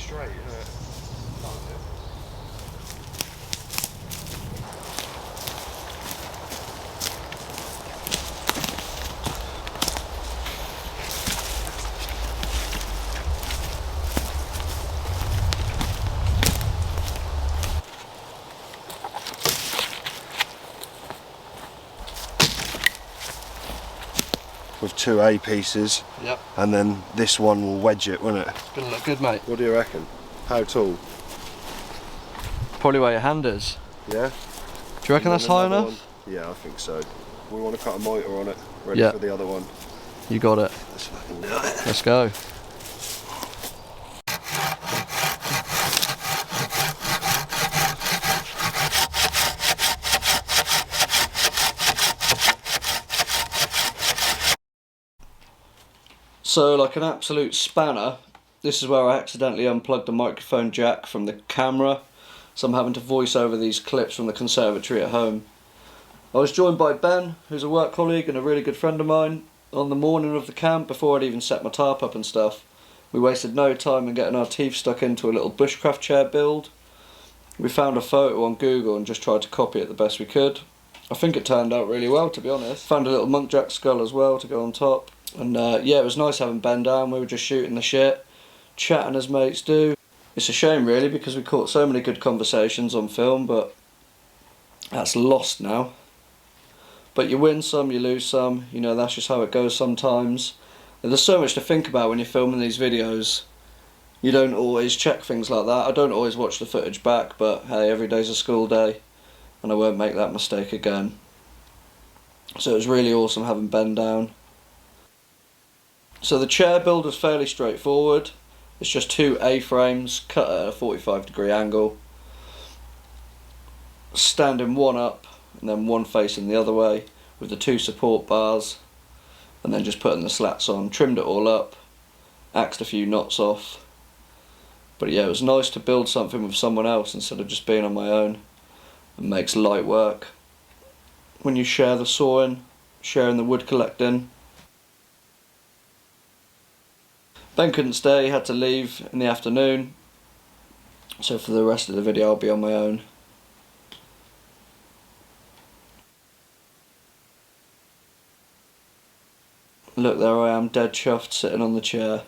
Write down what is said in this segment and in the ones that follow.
straight, isn't it? With 2 A pieces. Yep. And then this one will wedge it, won't it? It's gonna look good, mate. What do you reckon? How tall? Probably where your hand is. Yeah? Do you reckon that's high enough? Yeah, I think so. We want to cut a mitre on it, ready Yeah. for the other one. You got it. Let's fucking do it. Let's go. So, like an absolute spanner, this is where I accidentally unplugged the microphone jack from the camera, so I'm having to voice over these clips from the conservatory at home. I was joined by Ben, who's a work colleague and a really good friend of mine, on the morning of the camp before I'd even set my tarp up and stuff. We wasted no time in getting our teeth stuck into a little bushcraft chair build. We found a photo on Google and just tried to copy it the best we could. I think it turned out really well, to be honest. Found a little monkjack skull as well to go on top. And yeah, it was nice having Ben down. We were just shooting the shit, chatting as mates do. It's a shame really, because we caught so many good conversations on film, but that's lost now. But you win some, you lose some, you know, that's just how it goes sometimes. And there's so much to think about when you're filming these videos. You don't always check things like that. I don't always watch the footage back, but hey, every day's a school day, and I won't make that mistake again. So it was really awesome having Ben down. So the chair build was fairly straightforward. It's just 2 A-frames cut at a 45-degree angle, standing one up and then one facing the other way with the 2 support bars, and then just putting the slats on. Trimmed it all up, axed a few knots off. But yeah, it was nice to build something with someone else instead of just being on my own. It makes light work when you share the sawing, sharing the wood collecting. Ben couldn't stay, he had to leave in the afternoon, so for the rest of the video I'll be on my own. Look, there I am, dead chuffed, sitting on the chair.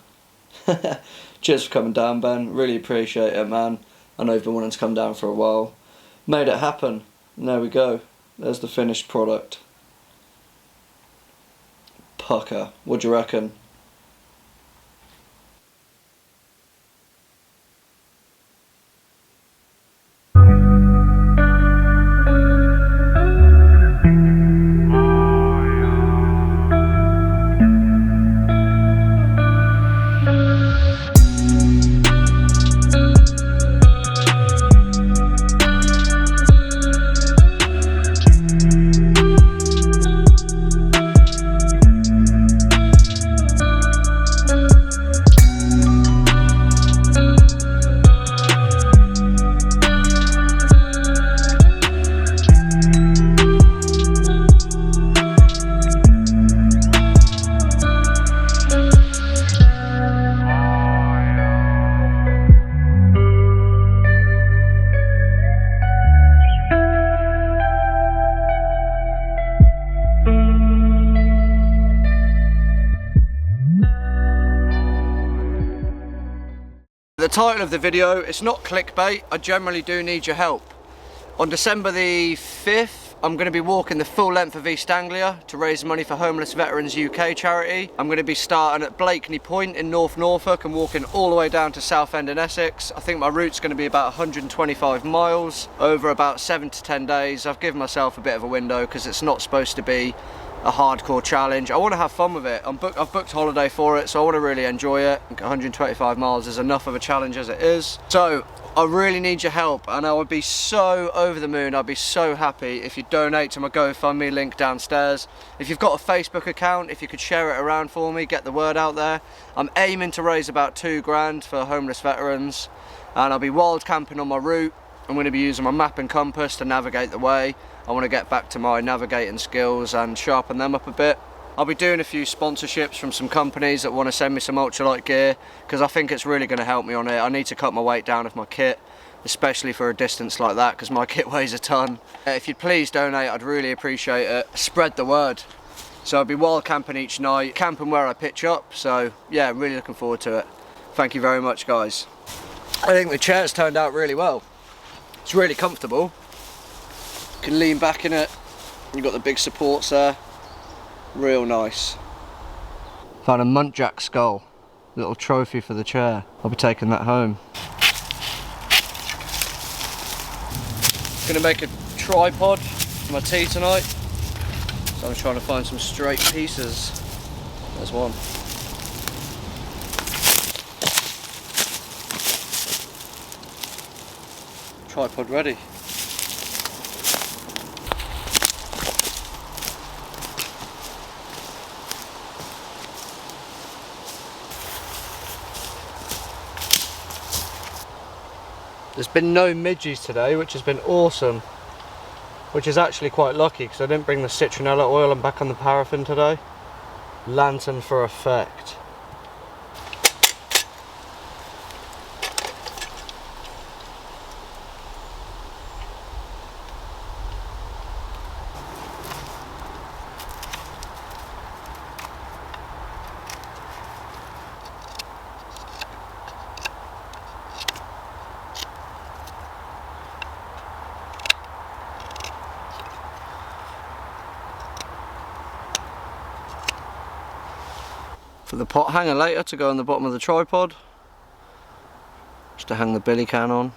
Cheers for coming down, Ben, really appreciate it, man. I know you've been wanting to come down for a while. Made it happen, and there we go, there's the finished product. Pucker, what do you reckon? The title of the video, it's not clickbait, I generally do need your help. On December the 5th, I'm going to be walking the full length of East Anglia to raise money for Homeless Veterans UK charity. I'm going to be starting at Blakeney Point in North Norfolk and walking all the way down to Southend in Essex. I think my route's going to be about 125 miles over about 7 to 10 days. I've given myself a bit of a window because it's not supposed to be a hardcore challenge. I want to have fun with it. I've booked holiday for it, so I want to really enjoy it. 125 miles is enough of a challenge as it is. So I really need your help, and I would be so over the moon, I'd be so happy if you donate to my GoFundMe link downstairs. If you've got a Facebook account, if you could share it around for me, get the word out there. I'm aiming to raise about 2 grand for homeless veterans, and I'll be wild camping on my route. I'm going to be using my map and compass to navigate the way. I want to get back to my navigating skills and sharpen them up a bit. I'll be doing a few sponsorships from some companies that want to send me some ultralight gear, because I think it's really going to help me on it. I need to cut my weight down with my kit, especially for a distance like that, because my kit weighs a ton. If you'd please donate, I'd really appreciate it. Spread the word. So I'll be wild camping each night, camping where I pitch up, so yeah, I'm really looking forward to it. Thank you very much, guys. I think the chair's turned out really well. It's really comfortable. You can lean back in it. You've got the big supports there. Real nice. Found a muntjac skull. Little trophy for the chair. I'll be taking that home. Gonna make a tripod for my tea tonight. So I'm trying to find some straight pieces. There's one. Tripod ready. There's been no midges today, which has been awesome. Which is actually quite lucky, because I didn't bring the citronella oil. I'm back on the paraffin today. Lantern for effect. For the pot hanger later to go on the bottom of the tripod, just to hang the billy can on.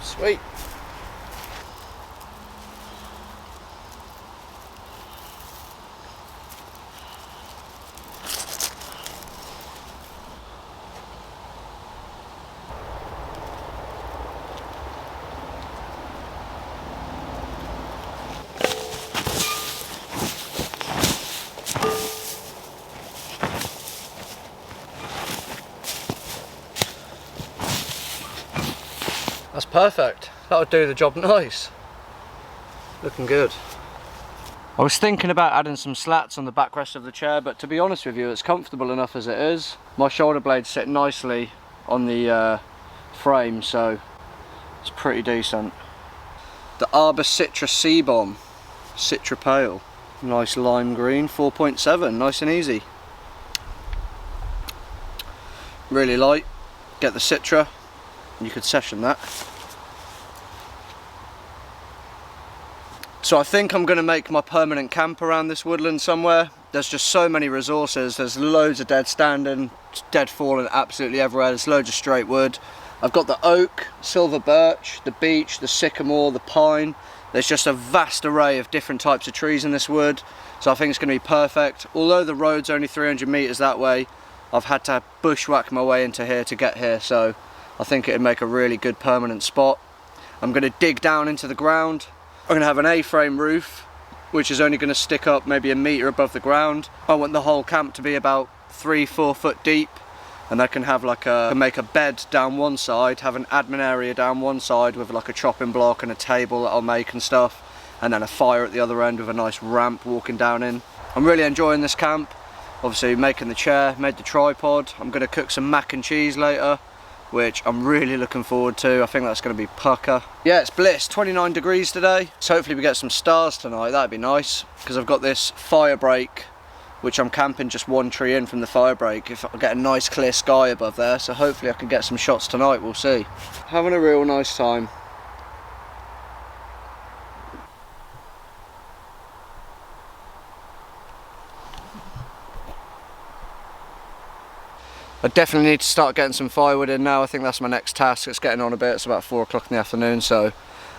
Sweet. That's perfect. That would do the job nice. Looking good. I was thinking about adding some slats on the backrest of the chair, but to be honest with you, it's comfortable enough as it is. My shoulder blades sit nicely on the frame, so it's pretty decent. The Arbor Citra C-Bomb, Citra Pale. Nice lime green, 4.7, nice and easy. Really light. Get the Citra. You could session that. So I think I'm going to make my permanent camp around this woodland somewhere. There's just so many resources. There's loads of dead standing, dead fallen absolutely everywhere. There's loads of straight wood. I've got the oak, silver birch, the beech, the sycamore, the pine. There's just a vast array of different types of trees in this wood. So I think it's going to be perfect. Although the road's only 300 metres that way, I've had to bushwhack my way into here to get here. So I think it'd make a really good permanent spot. I'm going to dig down into the ground. I'm going to have an A-frame roof, which is only going to stick up maybe a metre above the ground. I want the whole camp to be about 3-4 foot deep, and I can have like make a bed down one side, have an admin area down one side with like a chopping block and a table that I'll make and stuff, and then a fire at the other end with a nice ramp walking down in. I'm really enjoying this camp. Obviously making the chair, made the tripod. I'm going to cook some mac and cheese later, which I'm really looking forward to. I think that's going to be pucker. Yeah, it's bliss, 29 degrees today. So hopefully we get some stars tonight, that'd be nice. Because I've got this fire break, which I'm camping just one tree in from the fire break. If I get a nice clear sky above there, so hopefully I can get some shots tonight, we'll see. Having a real nice time. I definitely need to start getting some firewood in now. I think that's my next task. It's getting on a bit. It's about 4 o'clock in the afternoon, so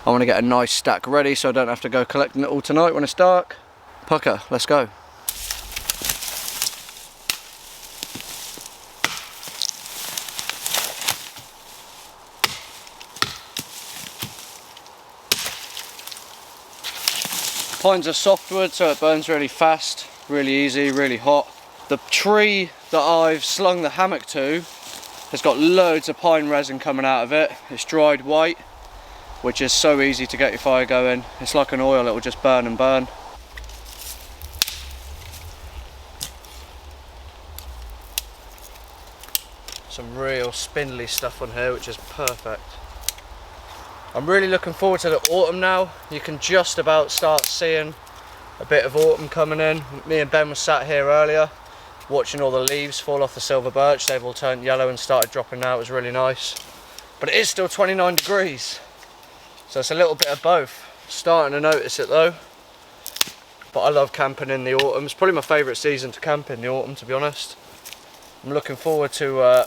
I want to get a nice stack ready so I don't have to go collecting it all tonight when it's dark. Pucker, let's go. Pine's a softwood, so it burns really fast, really easy, really hot. The tree that I've slung the hammock to has got loads of pine resin coming out of it. It's dried white, which is so easy to get your fire going. It's like an oil, it will just burn and burn. Some real spindly stuff on here, which is perfect. I'm really looking forward to the autumn now. You can just about start seeing a bit of autumn coming in. Me and Ben were sat here earlier watching all the leaves fall off the silver birch. They've all turned yellow and started dropping out. It was really nice. But it is still 29 degrees, so it's a little bit of both. Starting to notice it though. But I love camping in the autumn. It's probably my favourite season to camp in, the autumn, to be honest. I'm looking forward to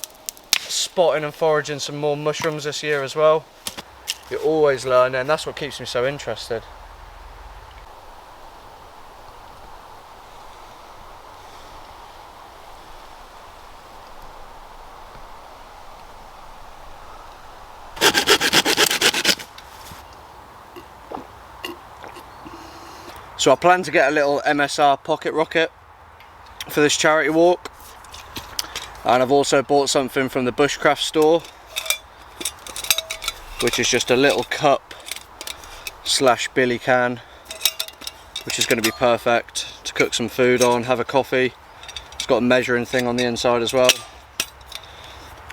spotting and foraging some more mushrooms this year as well. You always learn, and that's what keeps me so interested. So I plan to get a little MSR pocket rocket for this charity walk, and I've also bought something from the Bushcraft store, which is just a little cup slash billy can, which is going to be perfect to cook some food on, have a coffee. It's got a measuring thing on the inside as well,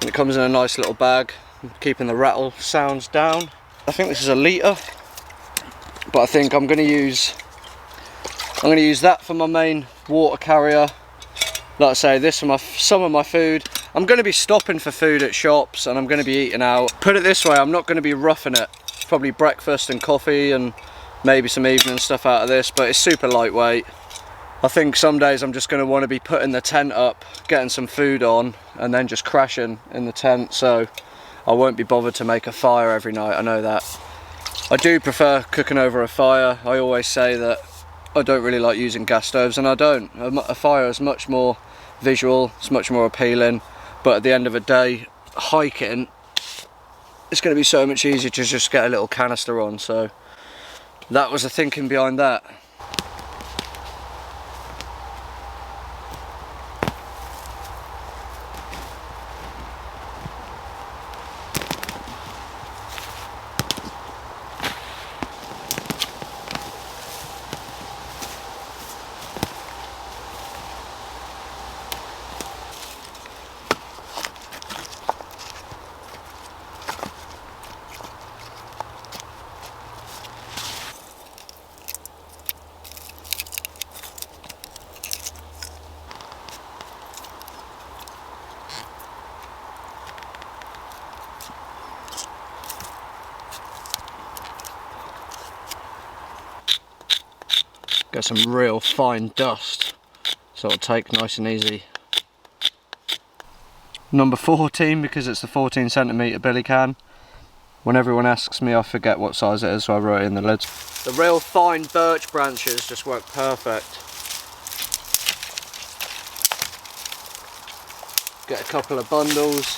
and it comes in a nice little bag, keeping the rattle sounds down. I think this is a litre, but I think I'm going to use that for my main water carrier. Like I say, this for some of my food. I'm going to be stopping for food at shops, and I'm going to be eating out. Put it this way, I'm not going to be roughing it. Probably breakfast and coffee and maybe some evening stuff out of this, but it's super lightweight. I think some days I'm just going to want to be putting the tent up, getting some food on, and then just crashing in the tent, so I won't be bothered to make a fire every night, I know that. I do prefer cooking over a fire. I always say that I don't really like using gas stoves, and I don't. A fire is much more visual, it's much more appealing, but at the end of the day, hiking, it's going to be so much easier to just get a little canister on, so that was the thinking behind that. Get some real fine dust, so it'll take nice and easy. Number 14, because it's the 14cm billy can. When everyone asks me, I forget what size it is, so I wrote it in the lids. The real fine birch branches just work perfect. Get a couple of bundles.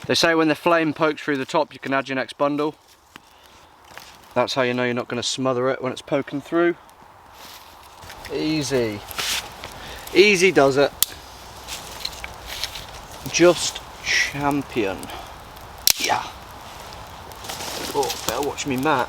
They say when the flame pokes through the top, you can add your next bundle. That's how you know you're not going to smother it when it's poking through. Easy. Easy does it. Just champion. Yeah. Oh, better watch me mat.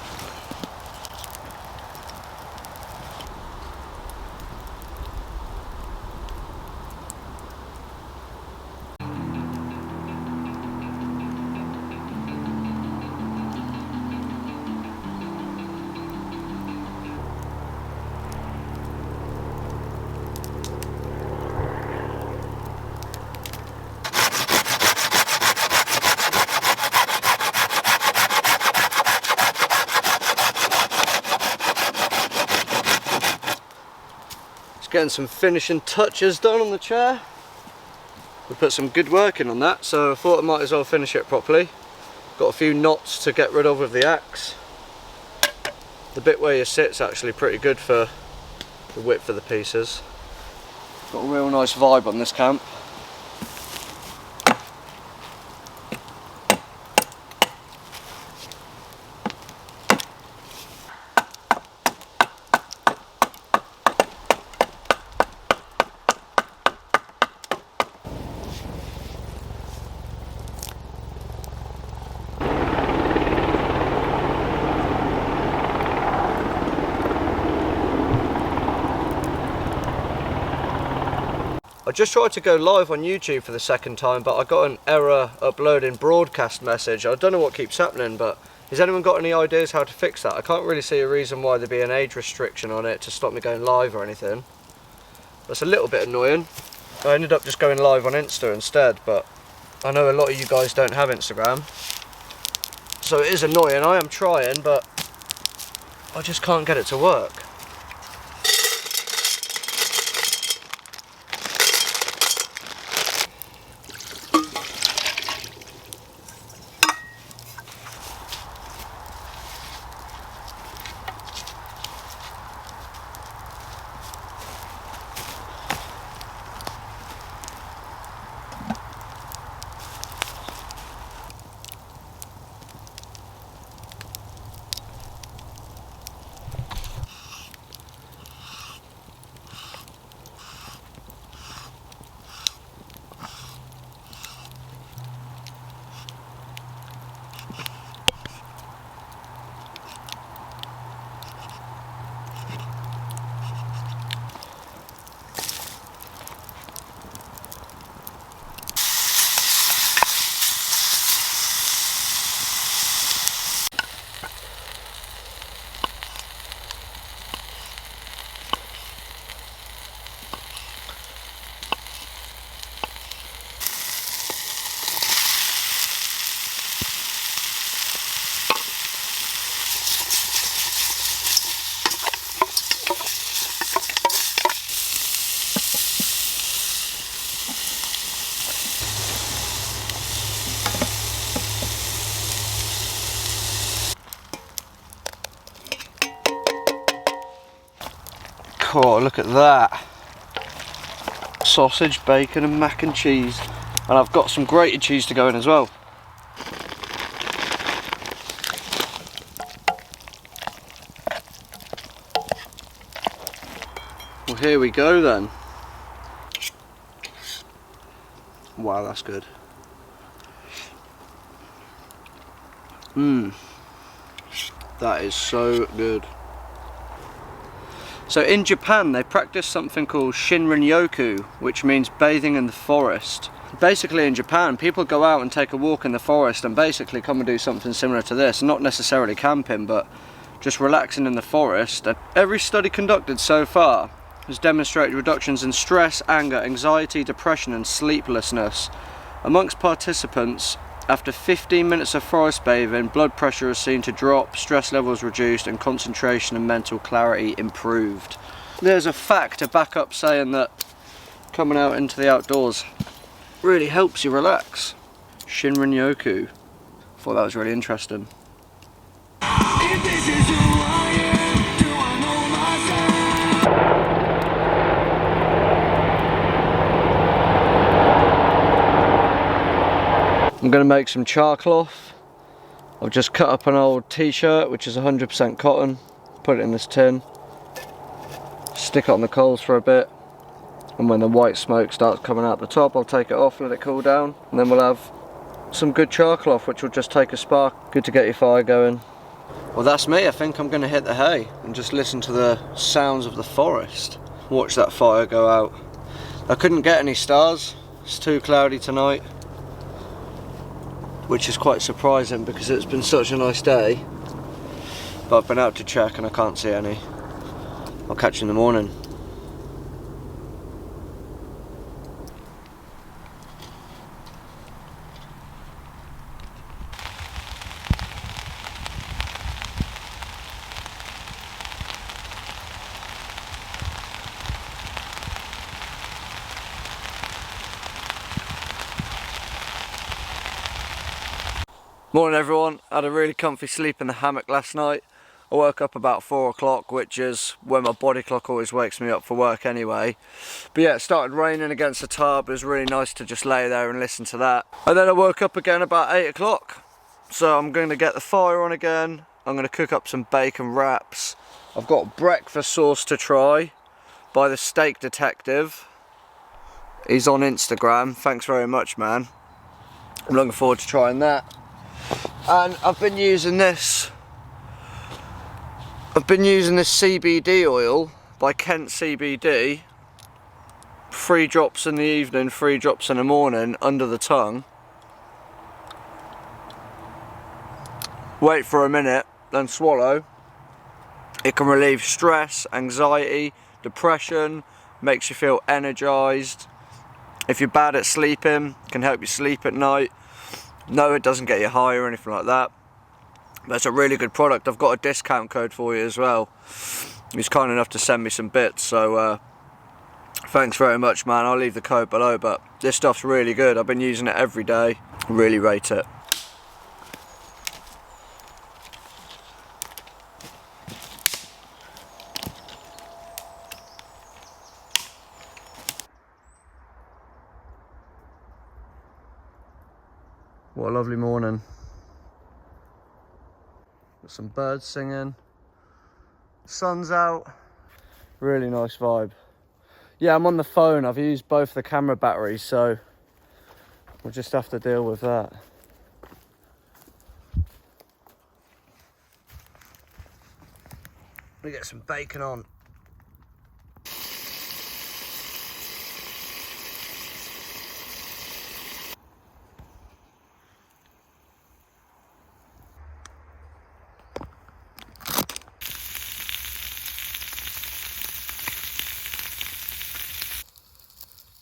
getting some finishing touches done on the chair. We put some good work in on that, so I thought I might as well finish it properly. Got a few knots to get rid of with the axe. The bit where you sit's actually pretty good for the width of the pieces. Got a real nice vibe on this camp. I just tried to go live on YouTube for the second time, but I got an error uploading broadcast message. I don't know what keeps happening, but has anyone got any ideas how to fix that? I can't really see a reason why there'd be an age restriction on it to stop me going live or anything. That's a little bit annoying. I ended up just going live on Insta instead, but I know a lot of you guys don't have Instagram. So it is annoying. I am trying, but I just can't get it to work. Oh, look at that. Sausage, bacon and mac and cheese. And I've got some grated cheese to go in as well. Well, here we go then. Wow, that's good. That is so good. So in Japan they practice something called Shinrin-yoku, which means bathing in the forest. Basically in Japan people go out and take a walk in the forest and basically come and do something similar to this, not necessarily camping but just relaxing in the forest. And every study conducted so far has demonstrated reductions in stress, anger, anxiety, depression and sleeplessness. Amongst participants, after 15 minutes of forest bathing, blood pressure is seen to drop, stress levels reduced and concentration and mental clarity improved. There's a fact to back up saying that coming out into the outdoors really helps you relax. Shinrin-yoku. Thought that was really interesting. I'm going to make some char cloth. I've just cut up an old t-shirt which is 100% cotton, put it in this tin, stick it on the coals for a bit, and when the white smoke starts coming out the top I'll take it off, let it cool down, and then we'll have some good char cloth which will just take a spark. Good to get your fire going. Well, that's me. I think I'm going to hit the hay and just listen to the sounds of the forest. Watch that fire go out. I couldn't get any stars, it's too cloudy tonight, which is quite surprising because it's been such a nice day. But I've been out to check and I can't see any. I'll catch you in the morning. Morning everyone, I had a really comfy sleep in the hammock last night. I woke up about 4 o'clock, which is when my body clock always wakes me up for work anyway. But yeah, it started raining against the tub. It was really nice to just lay there and listen to that. And then I woke up again about 8 o'clock. So I'm going to get the fire on again. I'm going to cook up some bacon wraps. I've got breakfast sauce to try by the Steak Detective. He's on Instagram. Thanks very much, man. I'm looking forward to trying that. And I've been using this CBD oil by Kent CBD. 3 drops in the evening, 3 drops in the morning under the tongue. Wait for a minute, then swallow. It can relieve stress, anxiety, depression, makes you feel energized. If you're bad at sleeping, it can help you sleep at night. No, it doesn't get you high or anything like that. But it's a really good product. I've got a discount code for you as well. He's kind enough to send me some bits, so thanks very much, man. I'll leave the code below, but this stuff's really good. I've been using it every day. Really rate it. What a lovely morning. Got some birds singing. Sun's out. Really nice vibe. Yeah, I'm on the phone. I've used both the camera batteries, so we'll just have to deal with that. Let me get some bacon on.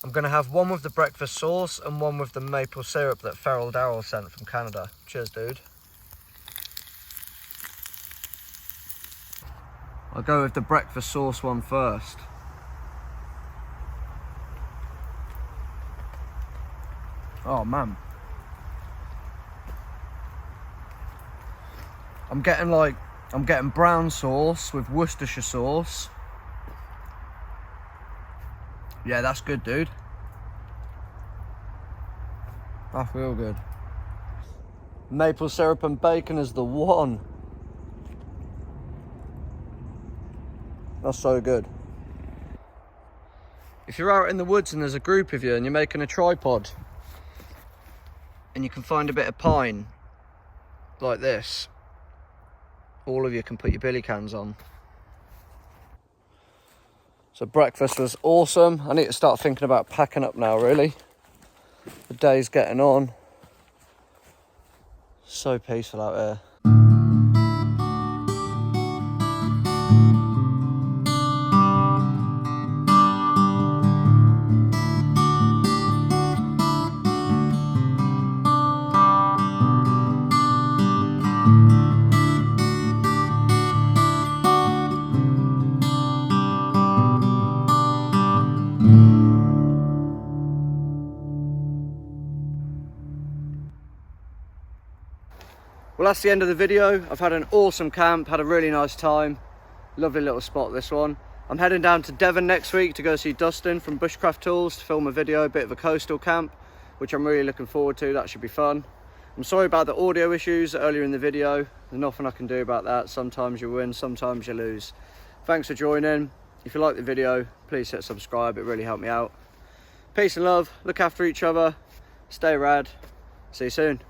I'm going to have one with the breakfast sauce and one with the maple syrup that Feral Darrell sent from Canada. Cheers, dude. I'll go with the breakfast sauce one first. Oh man. I'm getting brown sauce with Worcestershire sauce. Yeah, that's good, dude. That's real good. Maple syrup and bacon is the one. That's so good. If you're out in the woods and there's a group of you and you're making a tripod and you can find a bit of pine like this, all of you can put your billy cans on. So breakfast was awesome. I need to start thinking about packing up now, really. The day's getting on. So peaceful out here. Well, that's the end of the video. I've had an awesome camp, had a really nice time. Lovely little spot, this one. I'm heading down to Devon next week to go see Dustin from Bushcraft Tools to film a video, a bit of a coastal camp, which I'm really looking forward to. That should be fun. I'm sorry about the audio issues earlier in the video. There's nothing I can do about that. Sometimes you win, sometimes you lose. Thanks for joining. If you like the video, please hit subscribe. It really helped me out. Peace and love. Look after each other. Stay rad. See you soon.